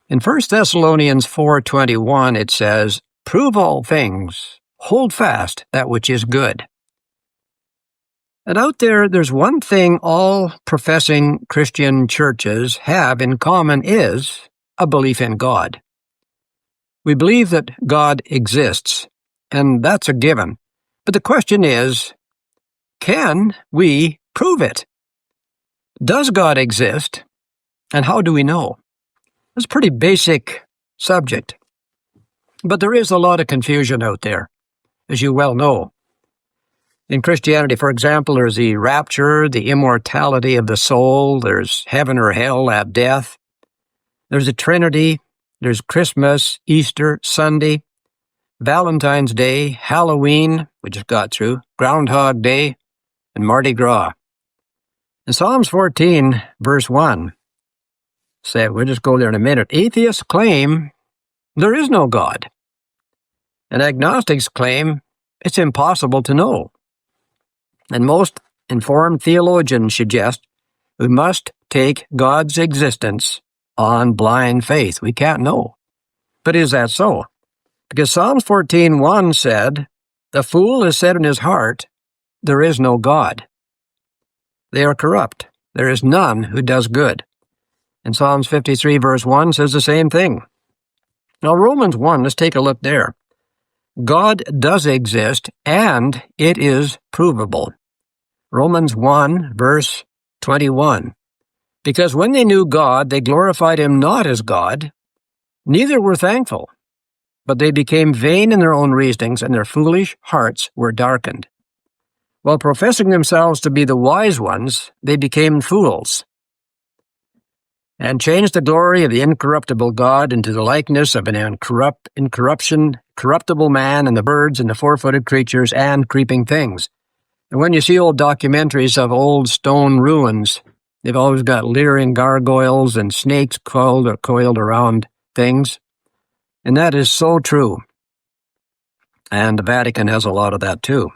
In 1 Thessalonians 4:21, it says, "Prove all things, hold fast that which is good." And out there's one thing all professing Christian churches have in common is a belief in God. We believe that God exists, and that's a given. But the question is, can we prove it? Does God exist, and how do we know? It's a pretty basic subject. But there is a lot of confusion out there, as you well know. In Christianity, for example, there's the rapture, the immortality of the soul, there's heaven or hell at death, there's the Trinity, there's Christmas, Easter, Sunday, Valentine's Day, Halloween, we just got through, Groundhog Day, and Mardi Gras. In Psalms 14, verse 1, we'll just go there in a minute, atheists claim there is no God, and agnostics claim it's impossible to know. And most informed theologians suggest we must take God's existence on blind faith. We can't know. But is that so? Because Psalms 14:1 said, "The fool has said in his heart, there is no God. They are corrupt. There is none who does good." And Psalms 53 verse 1 says the same thing. Now Romans 1, let's take a look there. God does exist, and it is provable. Romans 1, verse 21. Because when they knew God, they glorified him not as God, neither were thankful, but they became vain in their own reasonings, and their foolish hearts were darkened. While professing themselves to be the wise ones, they became fools, and changed the glory of the incorruptible God into the likeness of an corruptible man, and the birds and the four-footed creatures and creeping things. And when you see old documentaries of old stone ruins, they've always got leering gargoyles and snakes coiled around things. And that is so true. And the Vatican has a lot of that too.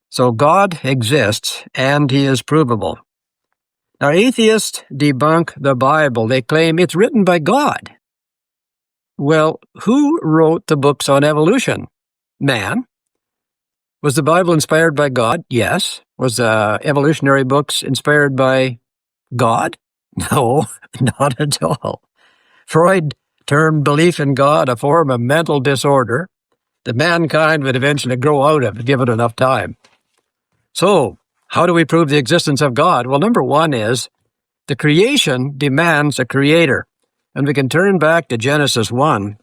So God exists, and he is provable. Now, atheists debunk the Bible. They claim it's written by God. Well, who wrote the books on evolution? Man. Was the Bible inspired by God? Yes. Was the evolutionary books inspired by God? No, not at all. Freud termed belief in God a form of mental disorder that mankind would eventually grow out of, given enough time. So, how do we prove the existence of God? Well, number one is the creation demands a creator. And we can turn back to Genesis 1,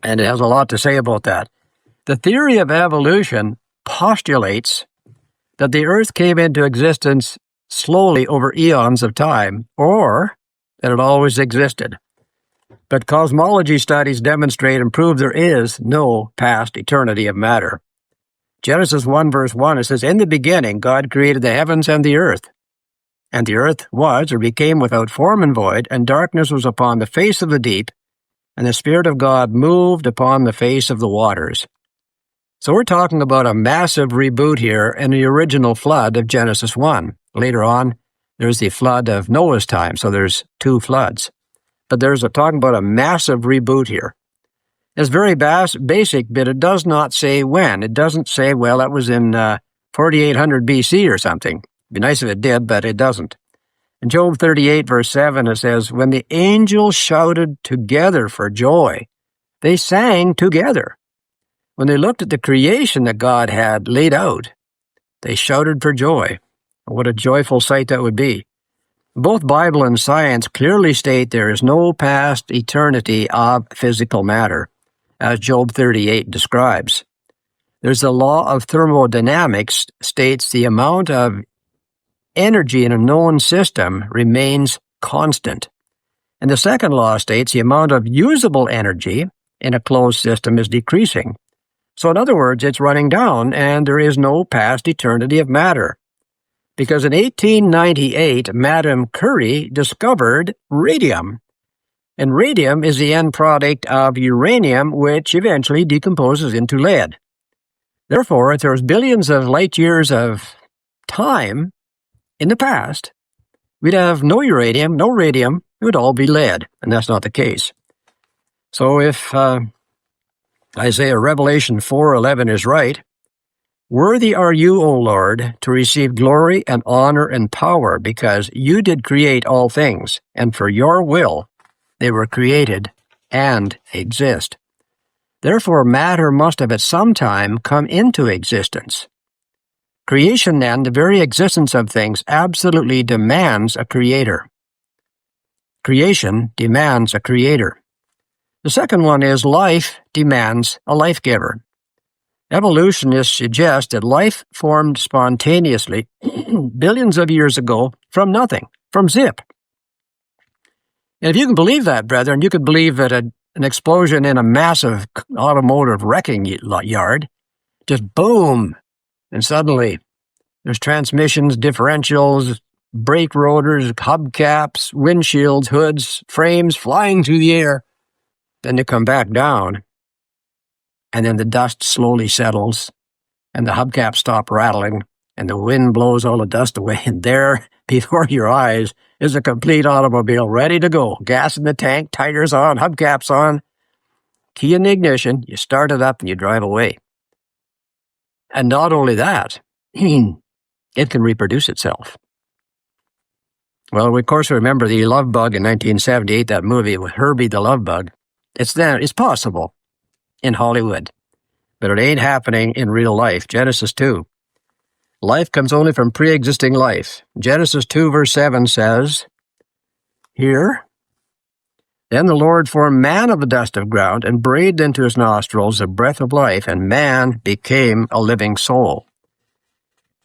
and it has a lot to say about that. The theory of evolution postulates that the earth came into existence slowly over eons of time, or that it always existed. But cosmology studies demonstrate and prove there is no past eternity of matter. Genesis 1 verse 1, it says, "In the beginning God created the heavens and the earth. And the earth was or became without form and void, and darkness was upon the face of the deep, and the Spirit of God moved upon the face of the waters." So we're talking about a massive reboot here in the original flood of Genesis 1. Later on, there's the flood of Noah's time, so there's two floods. But talking about a massive reboot here. It's very basic, but it does not say when. It doesn't say, well, that was in 4800 BC or something. It'd be nice if it did, but it doesn't. In Job 38, verse 7, it says, "When the angels shouted together for joy, they sang together. When they looked at the creation that God had laid out, they shouted for joy." What a joyful sight that would be. Both Bible and science clearly state there is no past eternity of physical matter, as Job 38 describes. There's the law of thermodynamics states the amount of energy in a known system remains constant. And the second law states the amount of usable energy in a closed system is decreasing. So in other words, it's running down, and there is no past eternity of matter. Because in 1898, Madame Curie discovered radium. And radium is the end product of uranium, which eventually decomposes into lead. Therefore, if there's billions of light years of time in the past, we'd have no uranium, no radium, It would all be lead, and that's not the case. So if Isaiah Revelation 4:11 is right, worthy are you, O Lord, to receive glory and honor and power, because you did create all things, and for your will they were created and exist. Therefore, matter must have at some time come into existence. Creation, then, the very existence of things, absolutely demands a creator. Creation demands a creator. The second one is life demands a life giver. Evolutionists suggest that life formed spontaneously billions of years ago from nothing, from zip. And if you can believe that, brethren, you could believe that an explosion in a massive automotive wrecking yard, just boom, and suddenly there's transmissions, differentials, brake rotors, hubcaps, windshields, hoods, frames flying through the air. Then they come back down, and then the dust slowly settles, and the hubcaps stop rattling, and the wind blows all the dust away, and there, before your eyes, is a complete automobile ready to go. Gas in the tank, tires on, hubcaps on, key in the ignition, you start it up and you drive away. And not only that, it can reproduce itself. Well, we of course remember the Love Bug in 1978, that movie with Herbie the Love Bug. It's there, it's possible in Hollywood, but it ain't happening in real life. Genesis 2. Life comes only from pre-existing life. Genesis 2 verse 7 says, here, then the Lord formed man of the dust of ground and breathed into his nostrils the breath of life, and man became a living soul.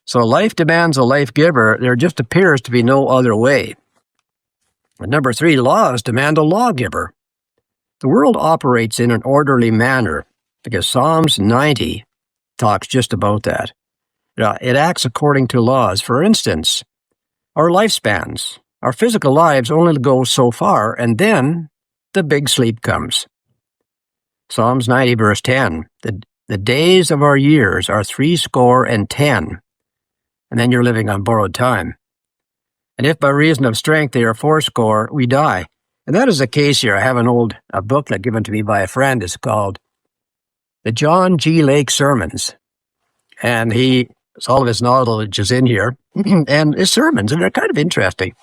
So life demands a life giver. There just appears to be no other way. And number 3, laws demand a lawgiver. The world operates in an orderly manner because Psalms 90 talks just about that. It acts according to laws. For instance, our lifespans, our physical lives only go so far, and then the big sleep comes. Psalms 90 verse 10, the days of our years are 70, and then you're living on borrowed time. And if by reason of strength they are 80, we die. And that is the case here. I have a booklet given to me by a friend. It's called The John G. Lake Sermons. And all of his knowledge is in here. And his sermons, and they're kind of interesting.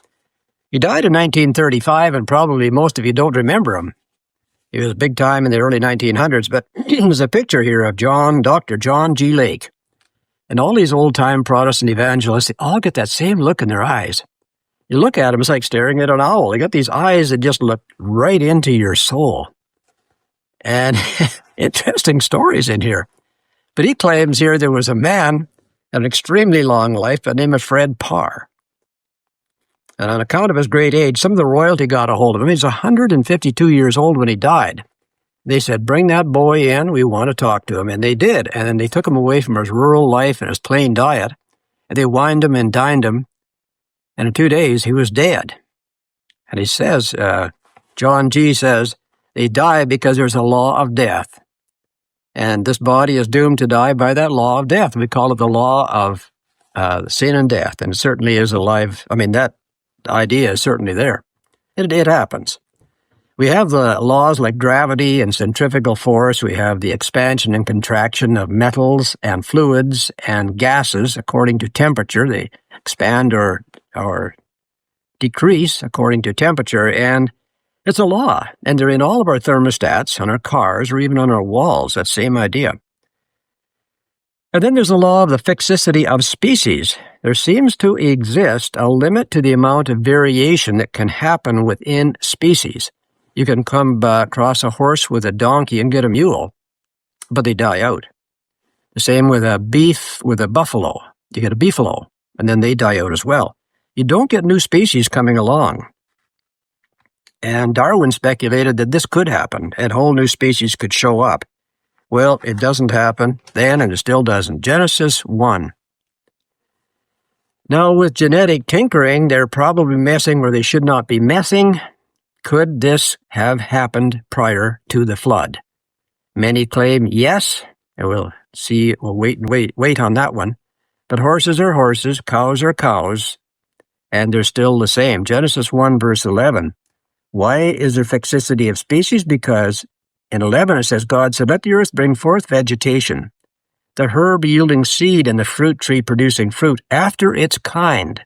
He died in 1935, and probably most of you don't remember him. He was big time in the early 1900s, but there's a picture here of Dr. John G. Lake. And all these old-time Protestant evangelists, they all get that same look in their eyes. You look at them, it's like staring at an owl. They got these eyes that just look right into your soul. And interesting stories in here. But he claims here there was a man, an extremely long life, by the name of Fred Parr. And on account of his great age, some of the royalty got a hold of him. He was 152 years old when he died. They said, bring that boy in, we want to talk to him. And they did. And then they took him away from his rural life and his plain diet. And they wined him and dined him. And in 2 days, he was dead. And he says, John G. says, they die because there's a law of death. And this body is doomed to die by that law of death. We call it the law of sin and death. And it certainly is alive. I mean, that idea is certainly there. It happens. We have the laws like gravity and centrifugal force. We have the expansion and contraction of metals and fluids and gases according to temperature. They expand or decrease according to temperature, and it's a law. And they're in all of our thermostats, on our cars, or even on our walls, that same idea. And then there's the law of the fixicity of species. There seems to exist a limit to the amount of variation that can happen within species. You can come across a horse with a donkey and get a mule, but they die out. The same with a buffalo. You get a beefalo, and then they die out as well. You don't get new species coming along. And Darwin speculated that this could happen, and whole new species could show up. Well, it doesn't happen then, and it still doesn't. Genesis 1. Now, with genetic tinkering, they're probably messing where they should not be messing. Could this have happened prior to the flood? Many claim yes, and we'll see. We'll wait on that one. But horses are horses, cows are cows, and they're still the same. Genesis 1, verse 11. Why is there fixity of species? Because in 11 it says, God said, let the earth bring forth vegetation, the herb yielding seed and the fruit tree producing fruit after its kind,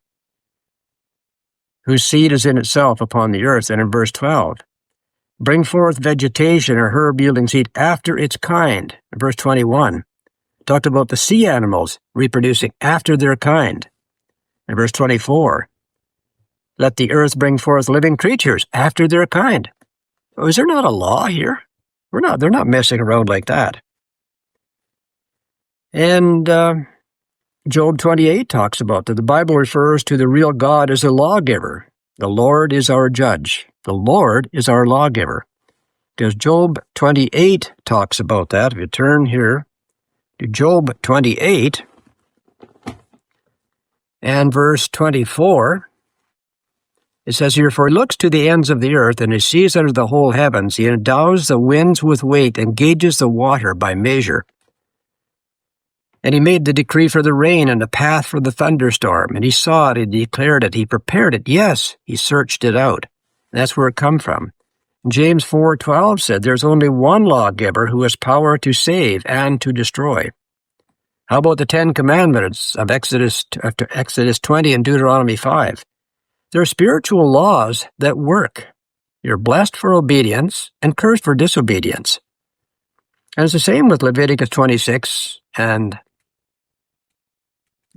whose seed is in itself upon the earth. And in verse 12, bring forth vegetation or herb yielding seed after its kind. In verse 21, talked about the sea animals reproducing after their kind. In verse 24, let the earth bring forth living creatures after their kind. Oh, is there not a law here? They're not messing around like that. And Job 28 talks about that. The Bible refers to the real God as a lawgiver. The Lord is our judge. The Lord is our lawgiver. Because Job 28 talks about that. If you turn here to Job 28 and verse 24, it says here, for he looks to the ends of the earth, and he sees under the whole heavens. He endows the winds with weight, and gauges the water by measure. And he made the decree for the rain and the path for the thunderstorm. And he saw it, and he declared it, he prepared it. Yes, he searched it out. And that's where it come from. And James 4:12 said, there's only one lawgiver who has power to save and to destroy. How about the 10 Commandments of Exodus 20 and Deuteronomy 5? They're spiritual laws that work. You're blessed for obedience and cursed for disobedience. And it's the same with Leviticus 26 and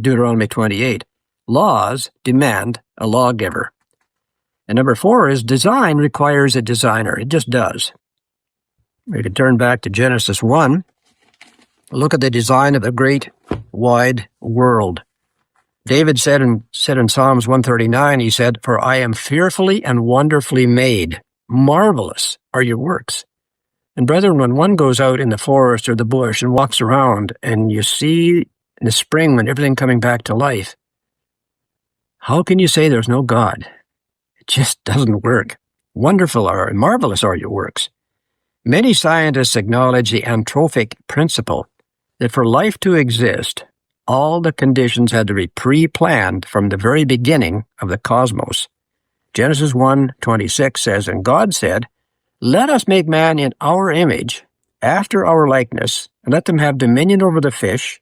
Deuteronomy 28. Laws demand a lawgiver. And number 4 is design requires a designer. It just does. We can turn back to Genesis 1. Look at the design of the great wide world. David said in Psalms 139, he said, for I am fearfully and wonderfully made. Marvelous are your works. And brethren, when one goes out in the forest or the bush and walks around and you see in the spring when everything coming back to life, how can you say there's no God? It just doesn't work. Wonderful are and marvelous are your works. Many scientists acknowledge the anthropic principle that for life to exist, all the conditions had to be pre-planned from the very beginning of the cosmos. Genesis 1:26 says, and God said, let us make man in our image, after our likeness, and let them have dominion over the fish,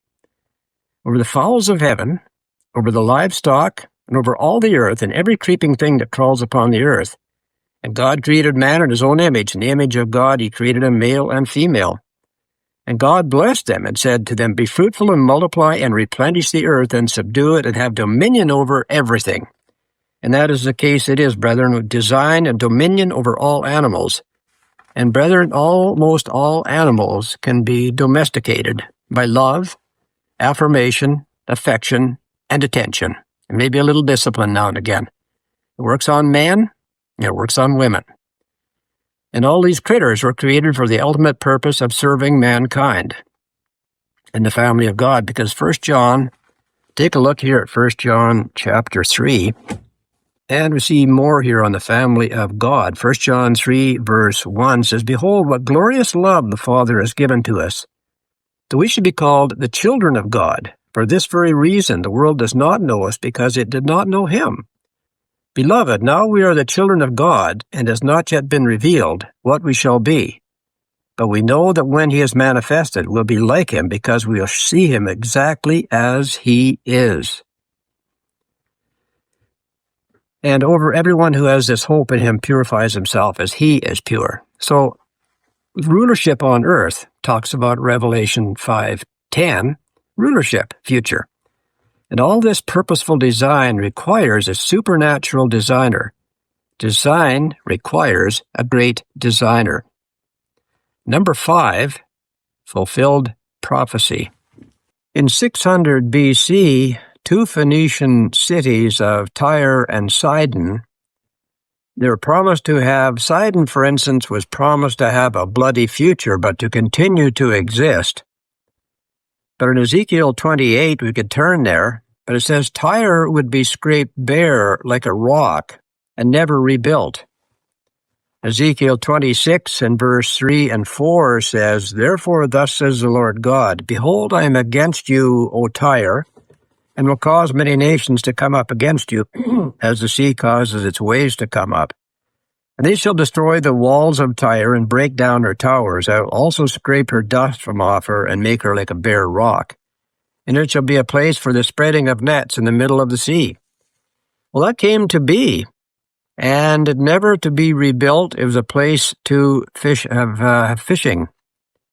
over the fowls of heaven, over the livestock, and over all the earth, and every creeping thing that crawls upon the earth. And God created man in his own image. In the image of God he created him male and female. And God blessed them and said to them, be fruitful and multiply and replenish the earth and subdue it and have dominion over everything. And that is the case it is, brethren, with design and dominion over all animals. And brethren, almost all animals can be domesticated by love, affirmation, affection, and attention. And maybe a little discipline now and again. It works on men, and it works on women. And all these critters were created for the ultimate purpose of serving mankind in the family of God. Because 1 John, take a look here at 1 John chapter 3, and we see more here on the family of God. 1 John 3 verse 1 says, behold, what glorious love the Father has given to us, that we should be called the children of God. For this very reason the world does not know us, because it did not know him. Beloved, now we are the children of God, and it has not yet been revealed what we shall be. But we know that when he is manifested, we'll be like him, because we will see him exactly as he is. And over everyone who has this hope in him purifies himself as he is pure. So rulership on earth talks about Revelation 5:10, rulership, future. And all this purposeful design requires a supernatural designer. Design requires a great designer. Number 5, fulfilled prophecy. In 600 BC, 2 Phoenician cities of Tyre and Sidon, they were promised to have, Sidon, for instance, was promised to have a bloody future, but to continue to exist. But in Ezekiel 28, we could turn there, but it says Tyre would be scraped bare like a rock and never rebuilt. Ezekiel 26 and verse 3 and 4 says, therefore thus says the Lord God, behold, I am against you, O Tyre, and will cause many nations to come up against you, as the sea causes its waves to come up. And they shall destroy the walls of Tyre and break down her towers. I will also scrape her dust from off her and make her like a bare rock. And it shall be a place for the spreading of nets in the middle of the sea. Well, that came to be, and never to be rebuilt. It was a place to have fishing,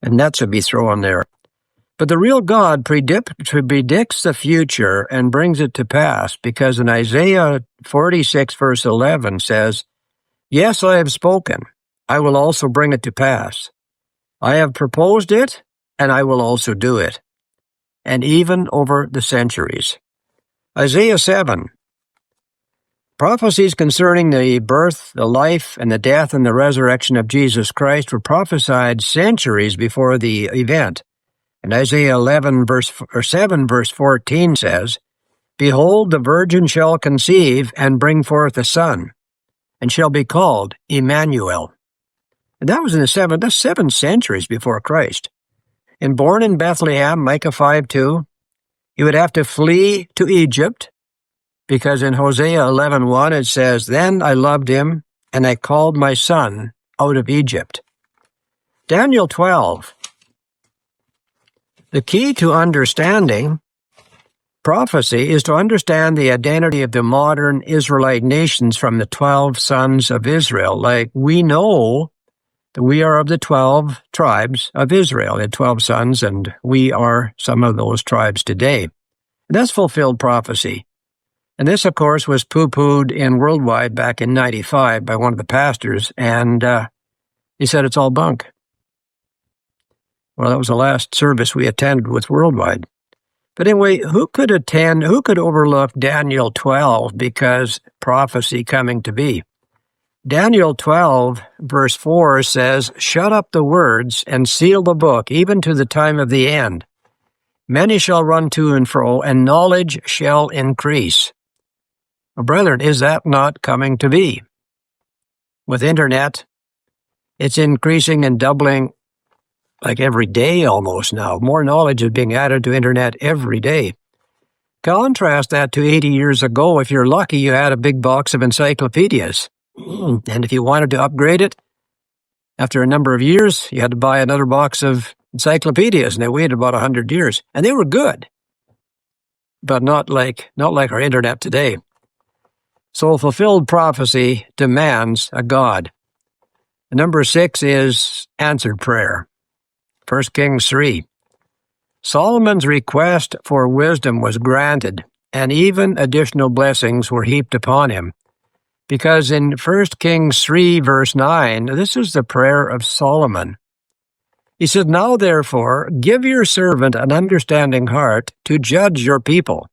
and nets would be thrown there. But the real God predicts the future and brings it to pass, because in Isaiah 46, verse 11 says, "Yes, I have spoken. I will also bring it to pass. I have proposed it, and I will also do it." And even over the centuries. Isaiah 7. Prophecies concerning the birth, the life, and the death and the resurrection of Jesus Christ were prophesied centuries before the event. And Isaiah 7, verse 14 says, "Behold, the virgin shall conceive and bring forth a son, and shall be called Emmanuel." And that was in that's 7 centuries before Christ. And born in Bethlehem, Micah 5:2, he would have to flee to Egypt, because in Hosea 11:1 it says, "Then I loved him, and I called my son out of Egypt." Daniel 12. The key to understanding prophecy is to understand the identity of the modern Israelite nations from the 12 sons of Israel. Like, we know that we are of the 12 tribes of Israel. They had 12 sons, and we are some of those tribes today. And that's fulfilled prophecy. And this, of course, was poo-pooed in Worldwide back in 95 by one of the pastors, and he said it's all bunk. Well, that was the last service we attended with Worldwide. But anyway, who could overlook Daniel 12 because prophecy coming to be? Daniel 12, verse 4 says, "Shut up the words and seal the book, even to the time of the end. Many shall run to and fro, and knowledge shall increase." Well, brethren, is that not coming to be? With internet, it's increasing and doubling like every day almost now. More knowledge is being added to internet every day. Contrast that to 80 years ago. If you're lucky, you had a big box of encyclopedias. And if you wanted to upgrade it, after a number of years, you had to buy another box of encyclopedias, and they waited about 100 years. And they were good, but not like our internet today. So fulfilled prophecy demands a God. Number 6 is answered prayer. 1 Kings 3. Solomon's request for wisdom was granted, and even additional blessings were heaped upon him. Because in 1 Kings 3, verse 9, this is the prayer of Solomon. He said, "Now therefore, give your servant an understanding heart to judge your people,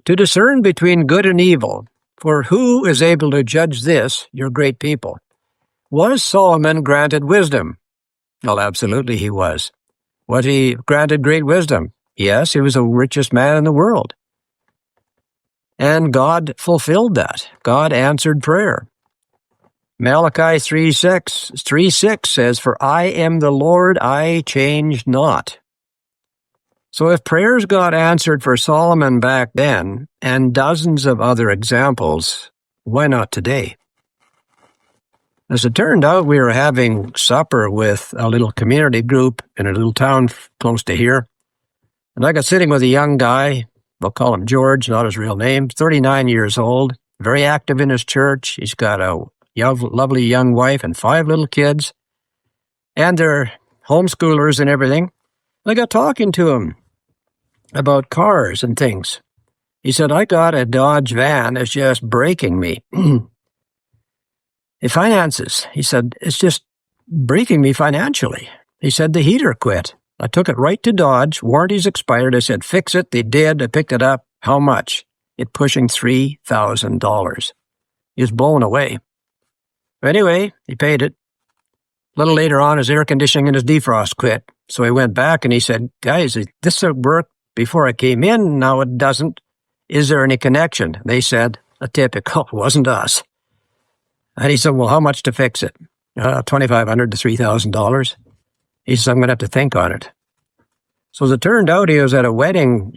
to discern between good and evil. For who is able to judge this, your great people?" Was Solomon granted wisdom? Well, absolutely he was. Was he granted great wisdom? Yes, he was the richest man in the world. And God fulfilled that. God answered prayer. Malachi 3:6 says, "For I am the Lord, I change not." So if prayers got answered for Solomon back then, and dozens of other examples, why not today? As it turned out, we were having supper with a little community group in a little town close to here. And I got sitting with a young guy, we'll call him George, not his real name, 39 years old, very active in his church. He's got a lovely young wife and 5 little kids, and they're homeschoolers and everything. And I got talking to him about cars and things. He said, "I got a Dodge van that's just breaking me." The finances, he said, "it's just breaking me financially." He said, "The heater quit. I took it right to Dodge. Warranty's expired. I said, fix it." They did. I picked it up. How much? It pushing $3,000. He was blown away. But anyway, he paid it. A little later on, his air conditioning and his defrost quit. So he went back and he said, "Guys, this worked before I came in. Now it doesn't. Is there any connection?" They said, "A typical, wasn't us." And he said, "Well, how much to fix it?" $2,500 to $3,000. He said, "I'm going to have to think on it." So as it turned out, he was at a wedding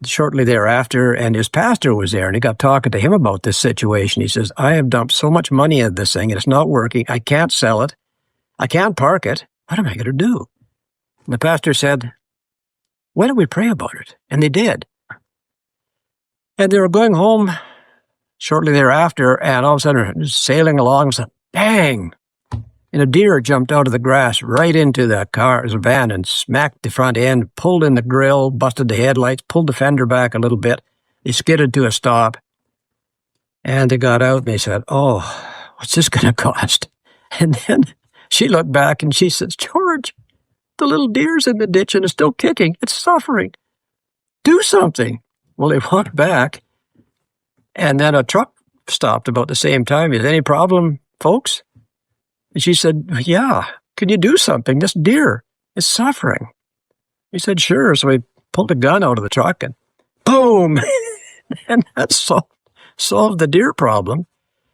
shortly thereafter, and his pastor was there, and he got talking to him about this situation. He says, I have dumped so much money into this thing, and it's not working. I can't sell it. I can't park it. What am I going to do? And the pastor said, why don't we pray about it? And they did. And they were going home shortly thereafter, and all of a sudden, sailing along, and said, bang! And a deer jumped out of the grass right into the car's van and smacked the front end, pulled in the grill, busted the headlights, pulled the fender back a little bit. They skidded to a stop, and they got out, and they said, oh, what's this going to cost? And then she looked back, and she says, George, the little deer's in the ditch, and it's still kicking. It's suffering. Do something. Well, they walked back, and then a truck stopped about the same time. Is any problem, folks? And she said, yeah, can you do something? This deer is suffering. He said, sure. So he pulled a gun out of the truck and boom! And that solved the deer problem.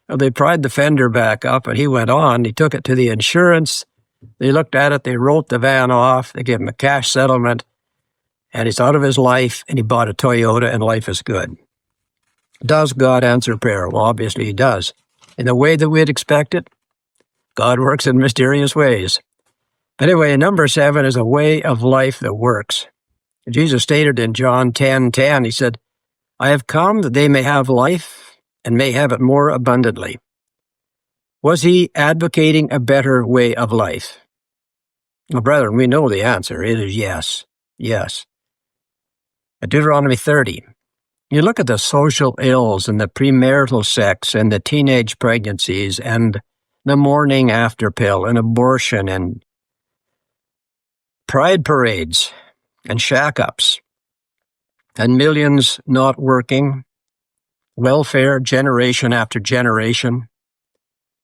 And they pried the fender back up, and he went on. He took it to the insurance. They looked at it. They wrote the van off. They gave him a cash settlement. And he's out of his life, and he bought a Toyota, and life is good. Does God answer prayer? Well, obviously he does. In the way that we'd expect it, God works in mysterious ways. Anyway, number 7 is a way of life that works. Jesus stated in John 10:10, he said, I have come that they may have life and may have it more abundantly. Was he advocating a better way of life? Well, brethren, we know the answer. It is yes. Yes. At Deuteronomy 30, you look at the social ills and the premarital sex and the teenage pregnancies and the morning after pill and abortion and pride parades and shack-ups and millions not working, welfare generation after generation.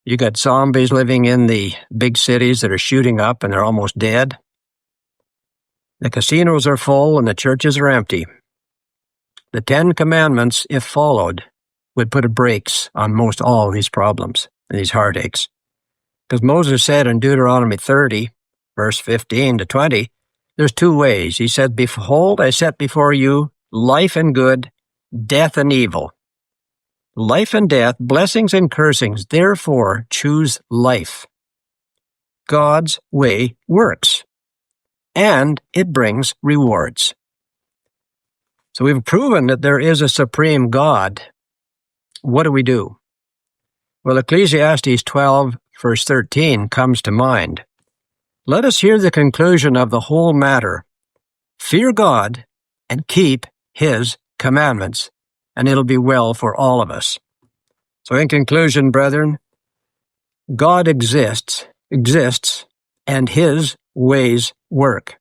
You got zombies living in the big cities that are shooting up and they're almost dead. The casinos are full and the churches are empty. The 10 Commandments, if followed, would put a brakes on most all these problems and these heartaches. Because Moses said in Deuteronomy 30, verse 15 to 20, there's 2 ways. He said, behold, I set before you life and good, death and evil. Life and death, blessings and cursings, therefore choose life. God's way works, and it brings rewards. So we've proven that there is a supreme God. What do? Well, Ecclesiastes 12, verse 13 comes to mind. Let us hear the conclusion of the whole matter. Fear God and keep his commandments, and it'll be well for all of us. So in conclusion, brethren, God exists, and his ways work.